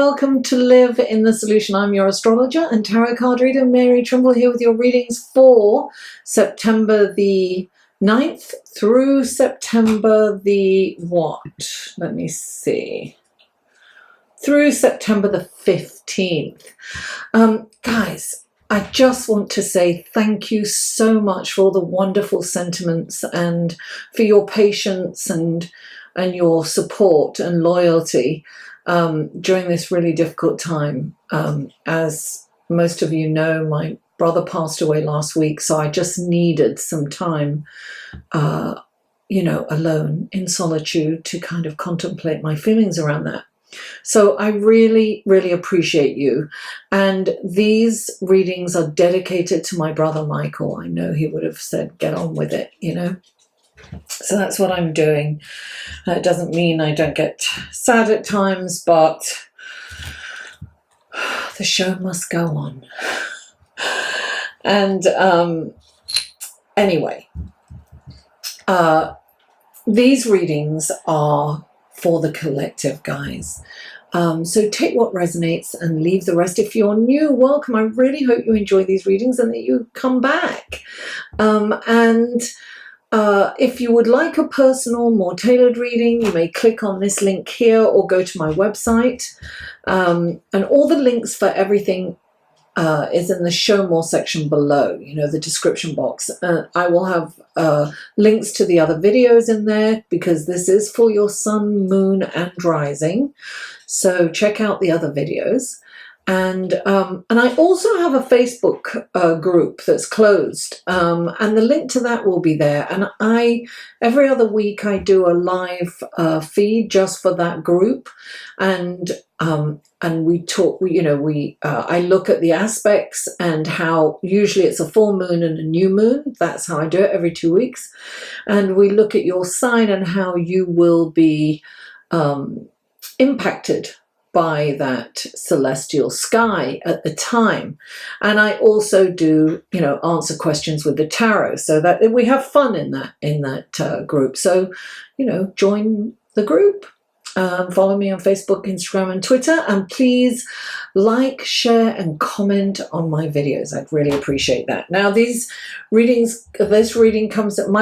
welcome to Live in the Solution. I'm your astrologer and tarot card reader, Mary Trimble, here with your readings for September the 9th through September the Let me see. Through September the 15th. Guys, I just want to say thank you so much for all the wonderful sentiments and for your patience and your support and loyalty during this really difficult time. As most of you know, my brother passed away last week, so I just needed some time, alone in solitude to kind of contemplate my feelings around that. So I really, really appreciate you. And these readings are dedicated to my brother Michael. I know he would have said, get on with it, So that's what I'm doing. It doesn't mean I don't get sad at times, but the show must go on. And anyway, these readings are for the collective, guys. So take what resonates and leave the rest. If you're new, welcome. I really hope you enjoy these readings and that you come back. If you would like a personal, more tailored reading, you may click on this link here or go to my website. And all the links for everything is in the show more section below, the description box. I will have links to the other videos in there because this is for your sun, moon and rising. So check out the other videos. And I also have a Facebook group that's closed, and the link to that will be there. And every other week I do a live feed just for that group, and we talk. I look at the aspects and how usually it's a full moon and a new moon. That's how I do it every 2 weeks, and we look at your sign and how you will be impacted by that celestial sky at the time. And I also do, answer questions with the tarot, so that we have fun in that group. So, join the group. Follow me on Facebook, Instagram and Twitter, and please like, share and comment on my videos. I'd really appreciate that. Now my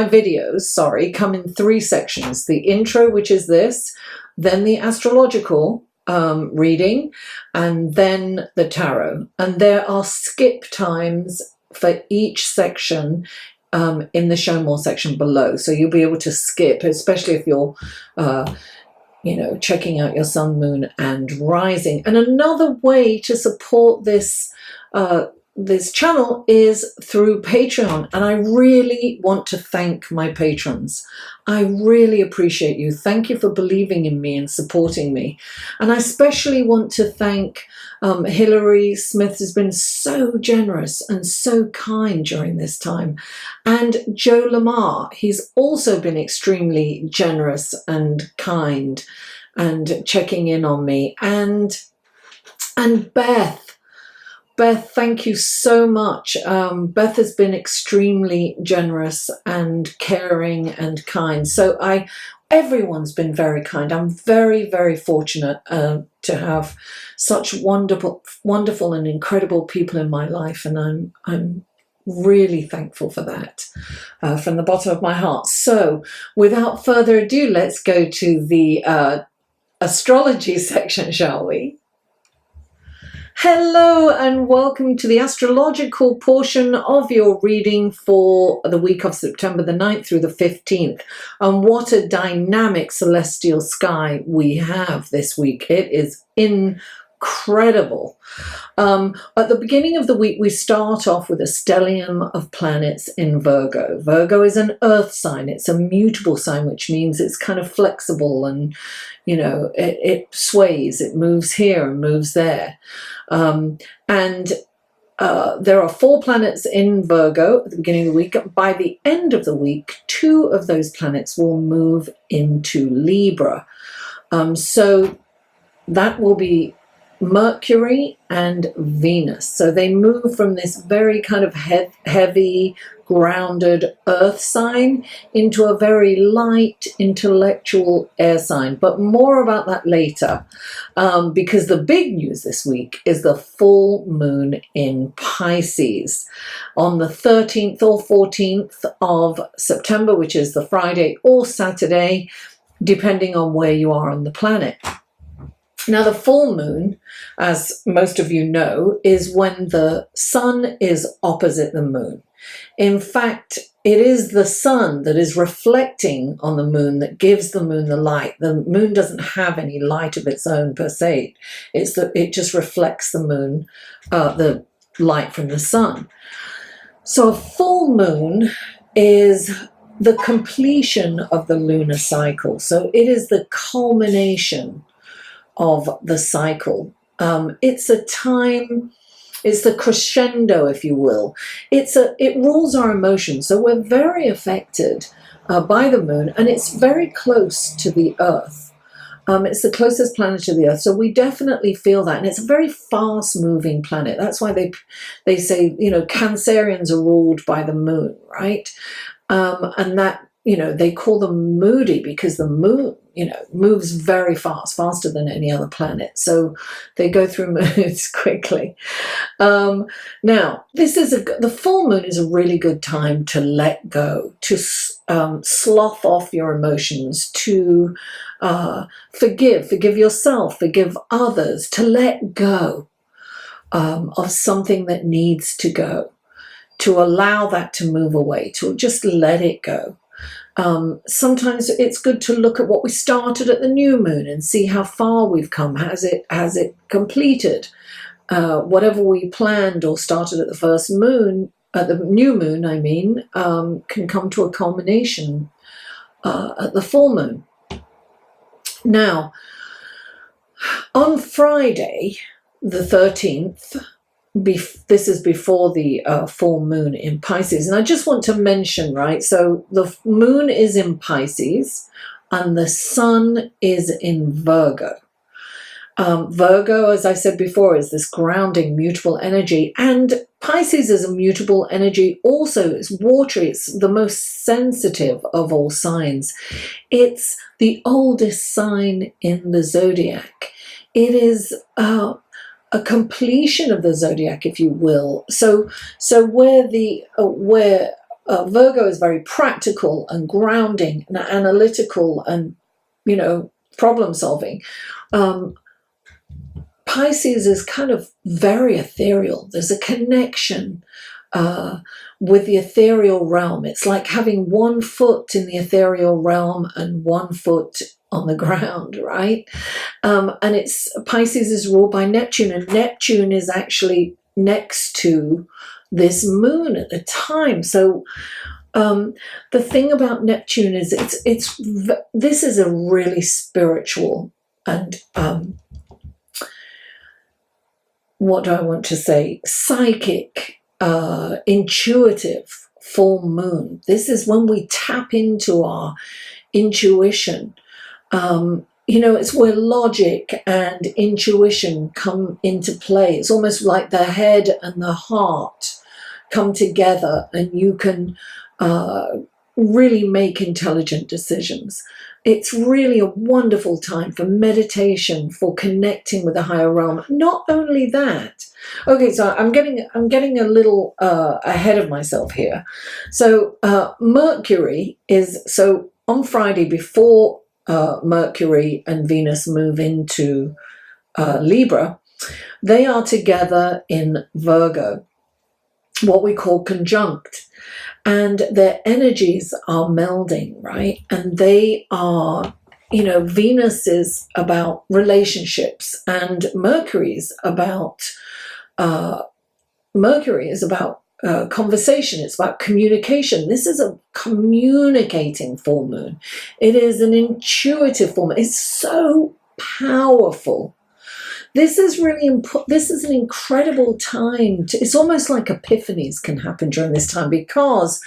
videos come in 3 sections: the intro, which is this, then the astrological reading, and then the tarot. And there are skip times for each section in the show more section below, so you'll be able to skip, especially if you're checking out your sun, moon and rising. And another way to support this channel is through Patreon, and I really want to thank my patrons. I really appreciate you. Thank you for believing in me and supporting me. And I especially want to thank Hilary Smith, has been so generous and so kind during this time, and Joe Lamar. He's also been extremely generous and kind and checking in on me, and Beth, thank you so much. Beth has been extremely generous and caring and kind. So everyone's been very kind. I'm very, very fortunate to have such wonderful and incredible people in my life, and I'm really thankful for that from the bottom of my heart. So without further ado, let's go to the astrology section, shall we? Hello and welcome to the astrological portion of your reading for the week of September the 9th through the 15th. And what a dynamic celestial sky we have this week. It is incredible. At the beginning of the week, we start off with a stellium of planets in Virgo. Virgo is an earth sign. It's a mutable sign, which means it's kind of flexible and, it sways, it moves here and moves there. There are 4 planets in Virgo at the beginning of the week. By the end of the week, 2 of those planets will move into Libra. So that will be Mercury and Venus. So they move from this very kind of heavy, grounded earth sign into a very light intellectual air sign. But more about that later, because the big news this week is the full moon in Pisces on the 13th or 14th of September, which is the Friday or Saturday, depending on where you are on the planet. Now, the full moon, as most of you know, is when the sun is opposite the moon. In fact, it is the sun that is reflecting on the moon that gives the moon the light. The moon doesn't have any light of its own per se. It just reflects the moon, the light from the sun. So a full moon is the completion of the lunar cycle. So it is the culmination of the cycle. It's a time, it's the crescendo, if you will. It rules our emotions. So we're very affected by the moon, and it's very close to the Earth. It's the closest planet to the Earth, so we definitely feel that. And it's a very fast-moving planet. That's why they say, Cancerians are ruled by the moon, right? And that, they call them moody because the moon, moves very fast, faster than any other planet. So they go through moods quickly. Now, the full moon is a really good time to let go, to slough off your emotions, to forgive yourself, forgive others, to let go of something that needs to go, to allow that to move away, to just let it go. Sometimes it's good to look at what we started at the new moon and see how far we've come. Has it completed? Whatever we planned or started at the first moon, at the new moon, I mean, can come to a culmination at the full moon. Now, on Friday, the 13th, this is before the full moon in Pisces. And I just want to mention, right, so the moon is in Pisces and the sun is in Virgo. Virgo, as I said before, is this grounding, mutable energy. And Pisces is a mutable energy also. It's watery. It's the most sensitive of all signs. It's the oldest sign in the zodiac. It is a completion of the zodiac, if you will. So where Virgo is very practical and grounding and analytical and problem solving, Pisces is kind of very ethereal. There's a connection with the ethereal realm. It's like having one foot in the ethereal realm and one foot on the ground, right? And Pisces is ruled by Neptune, and Neptune is actually next to this moon at the time. So the thing about Neptune is this is a really spiritual and what do I want to say? Psychic, intuitive full moon. This is when we tap into our intuition. It's where logic and intuition come into play. It's almost like the head and the heart come together, and you can really make intelligent decisions. It's really a wonderful time for meditation, for connecting with the higher realm. Not only that, okay, so I'm getting a little ahead of myself here. So Mercury so on Friday before Mercury and Venus move into Libra, they are together in Virgo, what we call conjunct. And their energies are melding, right? And they are, Venus is about relationships, and Mercury is about conversation. It's about communication. This is a communicating full moon. It is an intuitive full moon. It's so powerful. This is really important. This is an incredible time. It's almost like epiphanies can happen during this time, because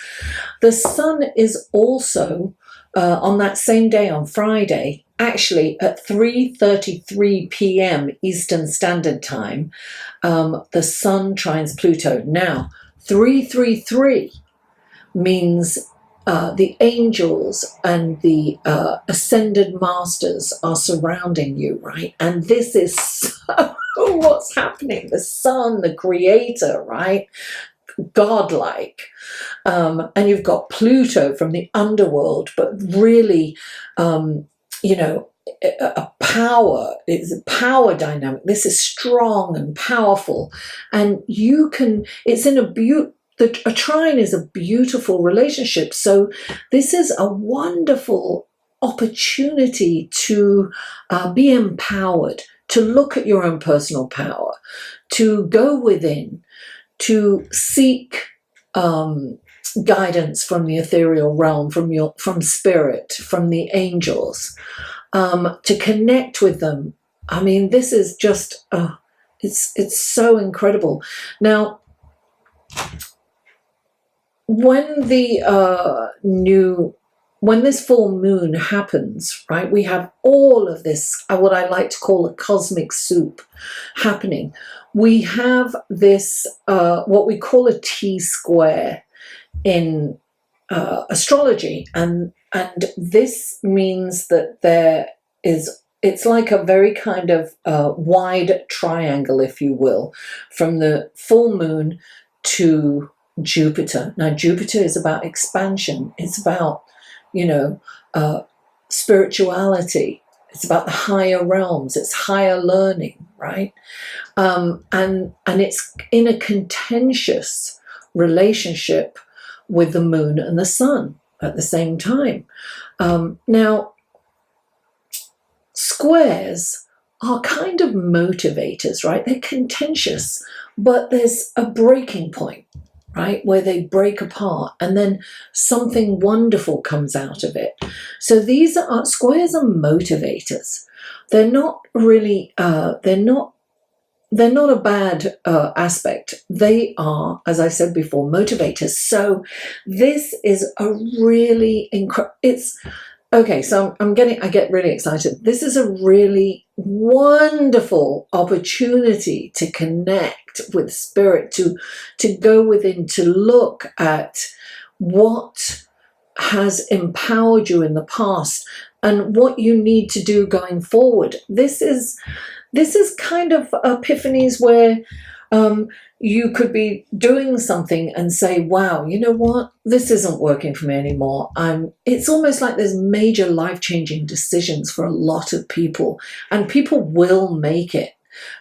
the sun is also on that same day, on Friday, actually at 3:33 p.m. Eastern Standard Time, the sun trines Pluto. Now, 333, means the angels and the ascended masters are surrounding you, right? And this is so what's happening. The sun, the creator, right? Godlike. And you've got Pluto from the underworld, but really, a power. It's a power dynamic. This is strong and powerful. And it's in a trine is a beautiful relationship. So this is a wonderful opportunity to be empowered, to look at your own personal power, to go within, to seek guidance from the ethereal realm, from spirit, from the angels, to connect with them. I mean, this is just it's so incredible. Now, when when this full moon happens, right, we have all of this, what I like to call a cosmic soup happening. We have this, what we call a T-square in astrology, and this means that it's like a very kind of wide triangle, if you will, from the full moon to Jupiter. Now, Jupiter is about expansion. It's about, spirituality. It's about the higher realms. It's higher learning, right? And it's in a contentious relationship with the moon and the sun at the same time. Now, squares are kind of motivators, right? They're contentious, but there's a breaking point, right, where they break apart, and then something wonderful comes out of it. So squares are motivators. They're not really, they're not a bad aspect. They are, as I said before, motivators. So this is a really okay, so I get really excited. This is a really wonderful opportunity to connect with spirit, to go within, to look at what has empowered you in the past and what you need to do going forward. This is kind of epiphanies where you could be doing something and say, wow, you know what? This isn't working for me anymore. It's almost like there's major life-changing decisions for a lot of people, and people will make it.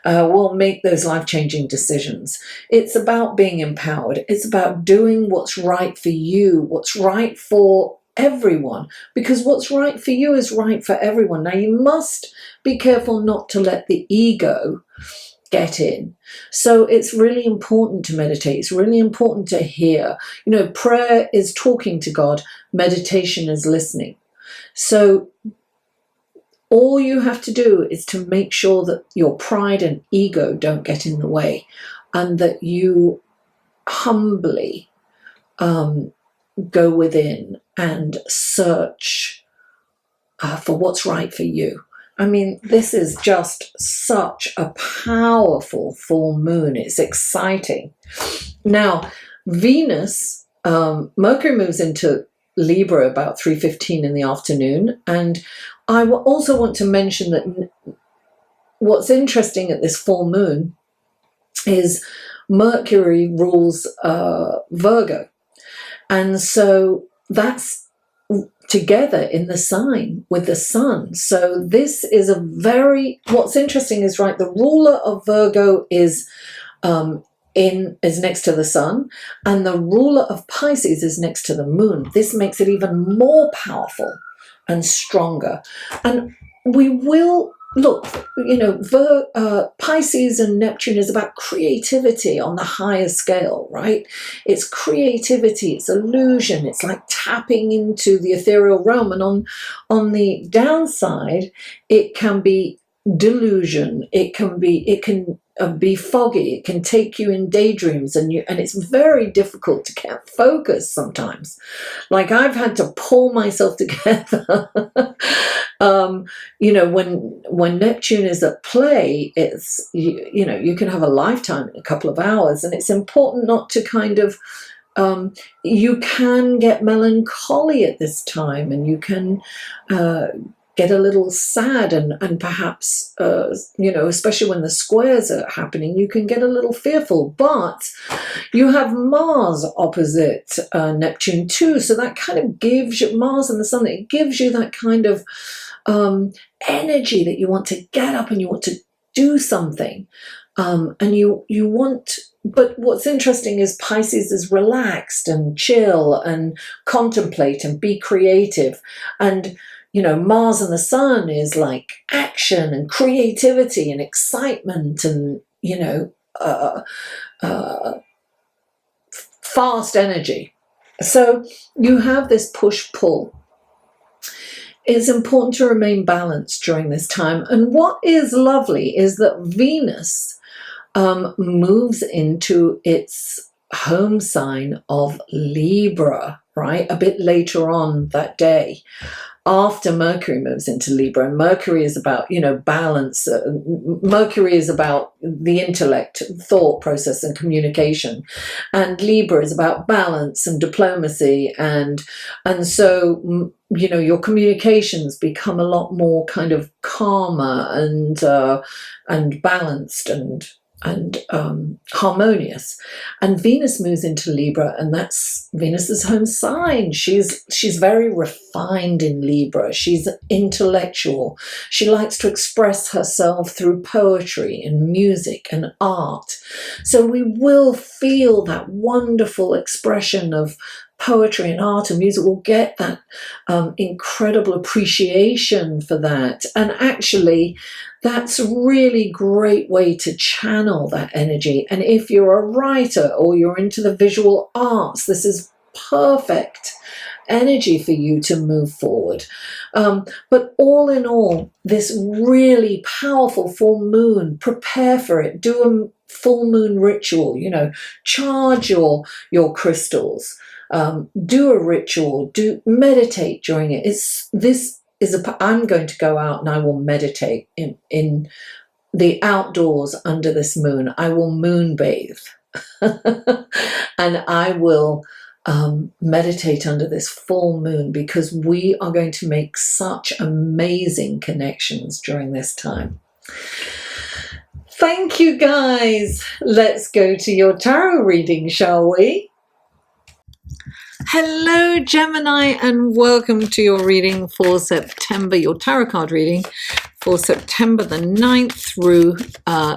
Will make those life-changing decisions. It's about being empowered. It's about doing what's right for you, what's right for everyone, because what's right for you is right for everyone. Now, you must be careful not to let the ego get in. So it's really important to meditate. It's really important to hear. Prayer is talking to God. Meditation is listening. So all you have to do is to make sure that your pride and ego don't get in the way, and that you humbly go within and search for what's right for you. I mean, this is just such a powerful full moon. It's exciting. Now, Venus, Mercury moves into Libra about 3:15 in the afternoon. And I also want to mention that what's interesting at this full moon is Mercury rules Virgo. And so that's together in the sign with the sun. So this is what's interesting is, right, the ruler of Virgo is next to the sun, and the ruler of Pisces is next to the moon. This makes it even more powerful and stronger. And we will look, Pisces and Neptune is about creativity on the higher scale, right? It's creativity, it's illusion, it's like tapping into the ethereal realm. And on the downside, it can be delusion, it can be foggy, it can take you in daydreams, and it's very difficult to get focused sometimes. Like, I've had to pull myself together. When Neptune is at play, it's you can have a lifetime in a couple of hours, and it's important not to kind of You can get melancholy at this time, and you can get a little sad, and perhaps, especially when the squares are happening, you can get a little fearful. But you have Mars opposite Neptune too, so that kind of gives you, Mars and the Sun, it gives you that kind of energy that you want to get up and you want to do something, and you want. But what's interesting is Pisces is relaxed and chill and contemplate and be creative, and Mars and the Sun is like action and creativity and excitement and fast energy. So you have this push-pull. It's important to remain balanced during this time. And what is lovely is that Venus moves into its home sign of Libra, right? A bit later on that day, after Mercury moves into Libra. And Mercury is about, balance. Mercury is about the intellect, thought process, and communication. And Libra is about balance and diplomacy. And so, your communications become a lot more kind of calmer and balanced and harmonious. And Venus moves into Libra, and that's Venus's home sign. She's very refined in Libra. She's intellectual. She likes to express herself through poetry and music and art. So we will feel that wonderful expression of poetry and art and music. Will get that incredible appreciation for that. And actually, that's a really great way to channel that energy. And if you're a writer or you're into the visual arts, this is perfect energy for you to move forward. But all in all, this really powerful full moon, prepare for it. Do a full moon ritual, charge your crystals. Do a ritual, meditate during it. I'm going to go out and I will meditate in the outdoors under this moon. I will moon bathe and I will meditate under this full moon, because we are going to make such amazing connections during this time. Thank you, guys. Let's go to your tarot reading, shall we? Hello, Gemini, and welcome to your reading for September, your tarot card reading for September the 9th through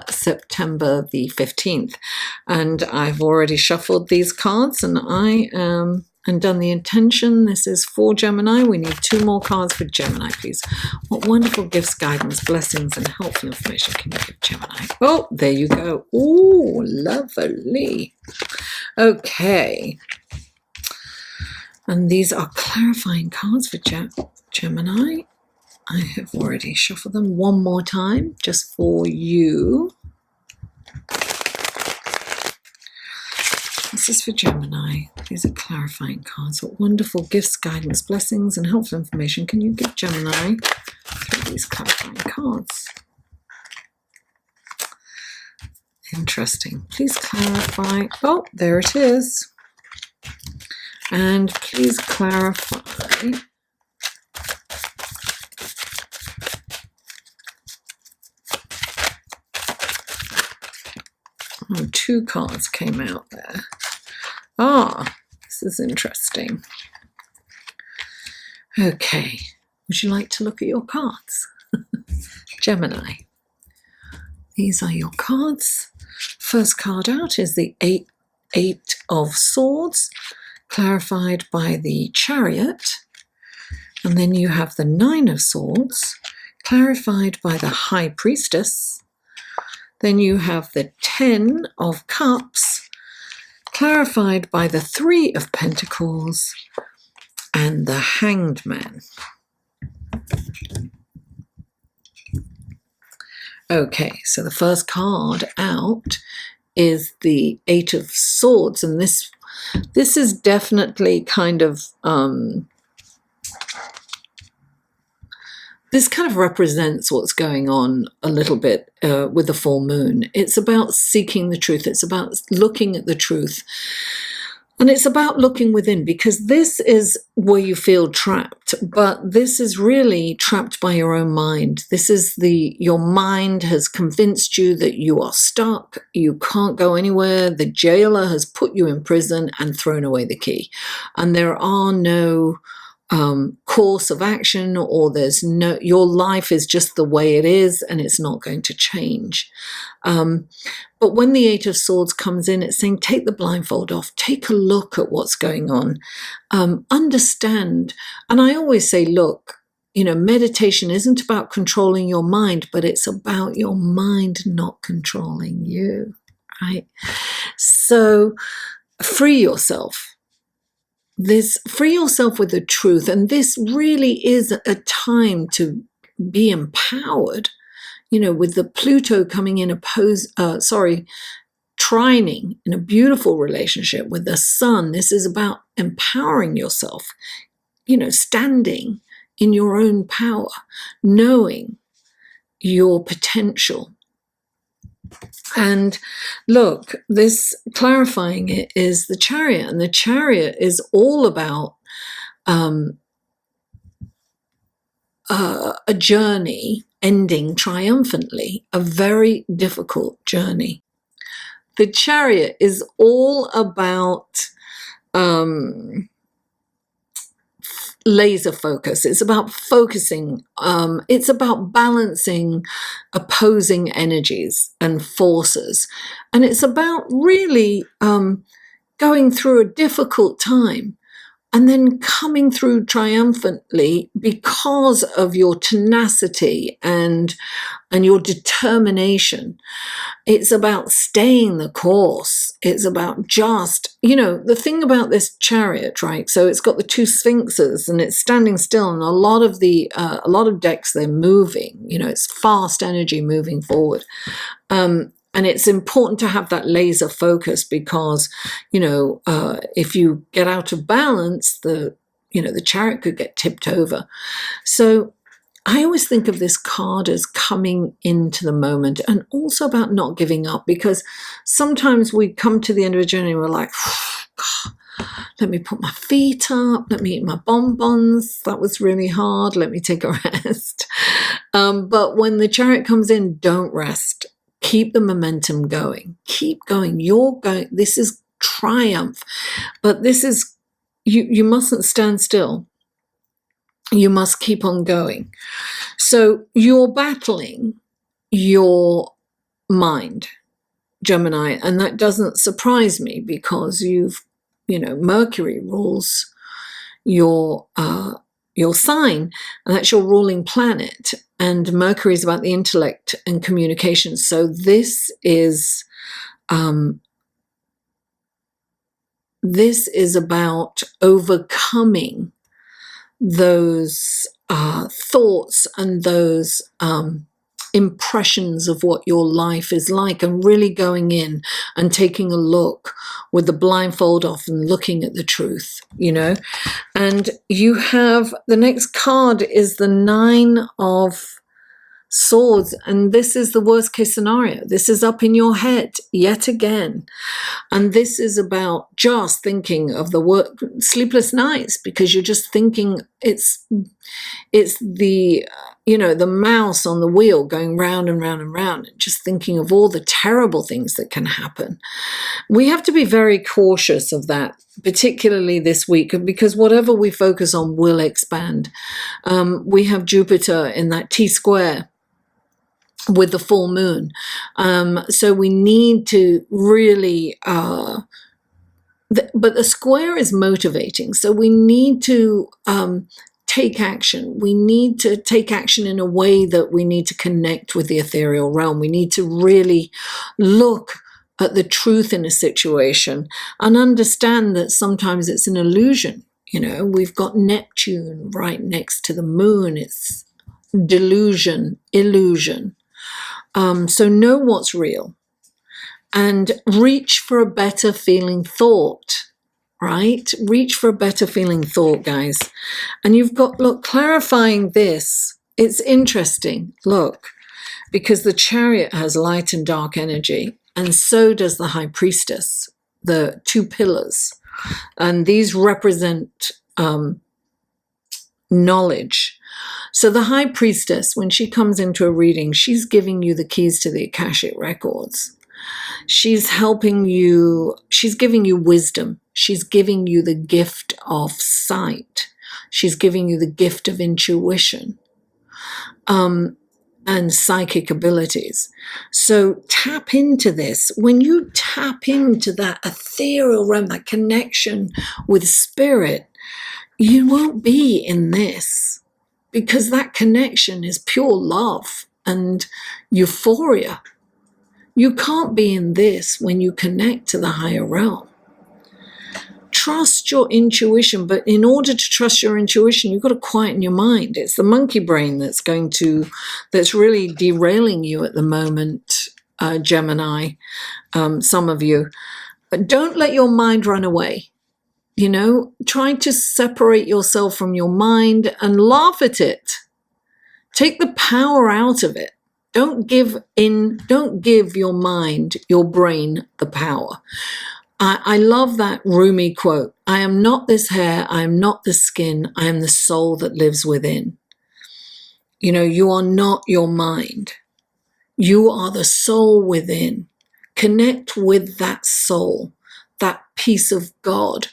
September the 15th. And I've already shuffled these cards and and done the intention. This is for Gemini. We need 2 more cards for Gemini, please. What wonderful gifts, guidance, blessings, and helpful information can you give Gemini? Oh, there you go. Ooh, lovely. Okay. And these are clarifying cards for Gemini. I have already shuffled them one more time just for you. This is for Gemini. These are clarifying cards. What wonderful gifts, guidance, blessings, and helpful information can you give Gemini through these clarifying cards? Interesting. Please clarify. Oh, there it is. And please clarify oh, 2 cards came out there. This is interesting. Okay, would you like to look at your cards? Gemini. These are your cards. First card out is the Eight of Swords, clarified by the Chariot. And then you have the 9 of Swords, clarified by the High Priestess. Then you have the 10 of Cups, clarified by the 3 of Pentacles and the Hanged Man. Okay, so the first card out is the 8 of Swords, and this is definitely kind of this kind of represents what's going on a little bit with the full moon. It's about seeking the truth. It's about looking at the truth. And it's about looking within, because this is where you feel trapped, but this is really trapped by your own mind. This is your mind has convinced you that you are stuck, you can't go anywhere, the jailer has put you in prison and thrown away the key. And there are no course of action, or your life is just the way it is and it's not going to change. But when the Eight of Swords comes in, it's saying, take the blindfold off, take a look at what's going on, understand. And I always say, look, meditation isn't about controlling your mind, but it's about your mind not controlling you, right? So free yourself. Free yourself with the truth. And this really is a time to be empowered, with the Pluto coming in trining in a beautiful relationship with the Sun. This is about empowering yourself, standing in your own power, knowing your potential. And look, this clarifying it is the Chariot, and the Chariot is all about a journey ending triumphantly, a very difficult journey. The Chariot is all about laser focus. It's about focusing. It's about balancing opposing energies and forces. And it's about really going through a difficult time and then coming through triumphantly because of your tenacity and your determination. It's about staying the course. It's about just, the thing about this Chariot, right? So it's got the two sphinxes and it's standing still, and a lot of decks, they're moving, it's fast energy moving forward. And it's important to have that laser focus because, if you get out of balance, the Chariot could get tipped over. So I always think of this card as coming into the moment, and also about not giving up, because sometimes we come to the end of a journey and we're like, God, let me put my feet up, let me eat my bonbons, that was really hard, let me take a rest. But when the Chariot comes in, don't rest. Keep the momentum going. Keep going. You're going. This is triumph. But this is, you mustn't stand still. You must keep on going. So you're battling your mind, Gemini, and that doesn't surprise me because Mercury rules your sign, and that's your ruling planet. And Mercury is about the intellect and communication. So this is about overcoming those thoughts and those impressions of what your life is like, and really going in and taking a look with the blindfold off and looking at the truth, And you have, the next card is the Nine of Swords, and this is the worst case scenario. This is up in your head yet again, and this is about just thinking of the sleepless nights, because you're just thinking it's the the mouse on the wheel going round and round and round, and just thinking of all the terrible things that can happen. We have to be very cautious of that, particularly this week, because whatever we focus on will expand. We have Jupiter in that T-square with the full moon. So we need to really, but the square is motivating. So we need to take action. We need to take action in a way that we need to connect with the ethereal realm. We need to really look at the truth in a situation and understand that sometimes it's an illusion. We've got Neptune right next to the moon. It's delusion, illusion. So know what's real and reach for a better feeling thought, right? Reach for a better feeling thought, guys. And you've got, look, clarifying this, it's interesting, look, because the Chariot has light and dark energy, and so does the High Priestess, the two pillars. And these represent knowledge. So the High Priestess, when she comes into a reading, she's giving you the keys to the Akashic records. She's helping you, she's giving you wisdom. She's giving you the gift of sight. She's giving you the gift of intuition and psychic abilities. So tap into this. When you tap into that ethereal realm, that connection with spirit, you won't be in this, because that connection is pure love and euphoria. You can't be in this when you connect to the higher realm. Trust your intuition, but in order to trust your intuition, you've got to quieten your mind. It's the monkey brain that's really derailing you at the moment, Gemini, some of you. But don't let your mind run away. You know, try to separate yourself from your mind and laugh at it. Take the power out of it. Don't give your mind, your brain, the power. I love that Rumi quote. I am not this hair, I am not the skin, I am the soul that lives within. You know, you are not your mind. You are the soul within. Connect with that soul, that piece of God,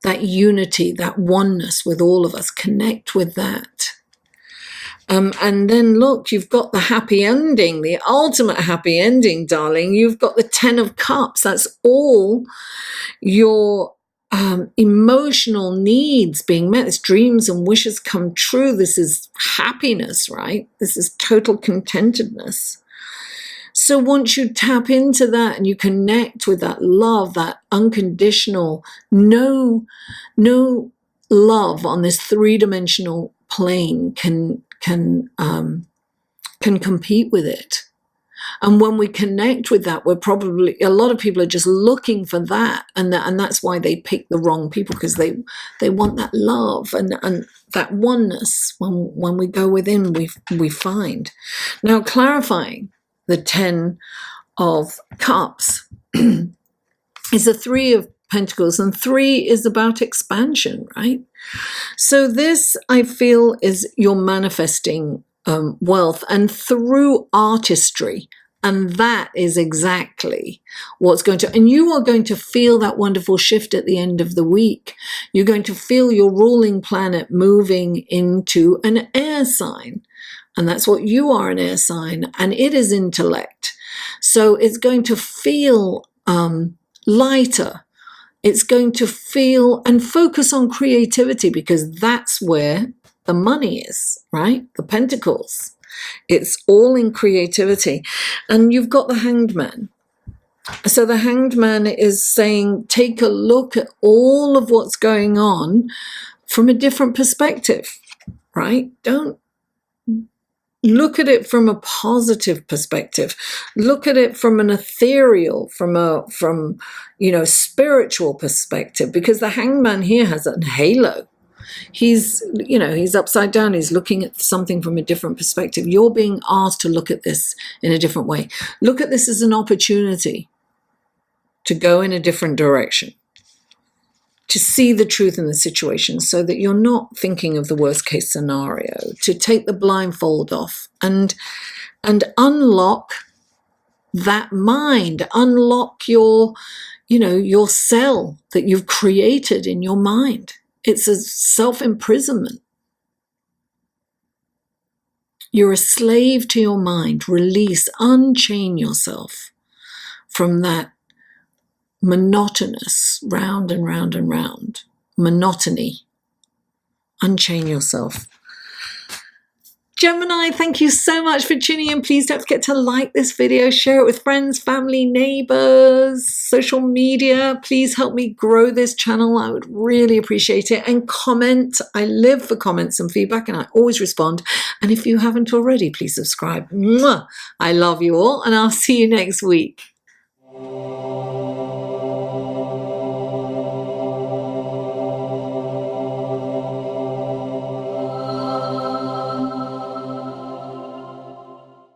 that unity, that oneness with all of us. Connect with that. And then look, you've got the happy ending, the ultimate happy ending, darling. You've got the 10 of Cups. That's all your emotional needs being met. It's dreams and wishes come true. This is happiness, right? This is total contentedness. So once you tap into that and you connect with that love, that unconditional, no love on this three-dimensional plane can compete with it. And when we connect with that, a lot of people are just looking for that, and that's why they pick the wrong people, because they want that love and that oneness. When we go within, we find. Now, clarifying the 10 of Cups is the 3 of Pentacles, and 3 is about expansion, right? So this, I feel, is you're manifesting wealth, and through artistry. And that is exactly what's going to, and you are going to feel that wonderful shift at the end of the week. You're going to feel your ruling planet moving into an air sign. And that's what you are, an air sign, and it is intellect. So it's going to feel lighter. It's going to feel and focus on creativity, because that's where the money is, right? The Pentacles. It's all in creativity. And you've got the Hanged Man. So the Hanged Man is saying, take a look at all of what's going on from a different perspective, right? Don't look at it from a positive perspective. Look at it from an ethereal, from spiritual perspective, because the Hanged Man here has a halo. He's upside down. He's looking at something from a different perspective. You're being asked to look at this in a different way. Look at this as an opportunity to go in a different direction, to see the truth in the situation, so that you're not thinking of the worst case scenario, to take the blindfold off and unlock that mind, unlock your cell that you've created in your mind. It's a self-imprisonment. You're a slave to your mind. Release, unchain yourself from that monotonous, round and round and round monotony. Unchain yourself. Gemini, thank you so much for tuning in. Please don't forget to like this video, share it with friends, family, neighbors, social media. Please help me grow this channel. I would really appreciate it. And comment. I live for comments and feedback, and I always respond. And if you haven't already, please subscribe. Mwah! I love you all, and I'll see you next week.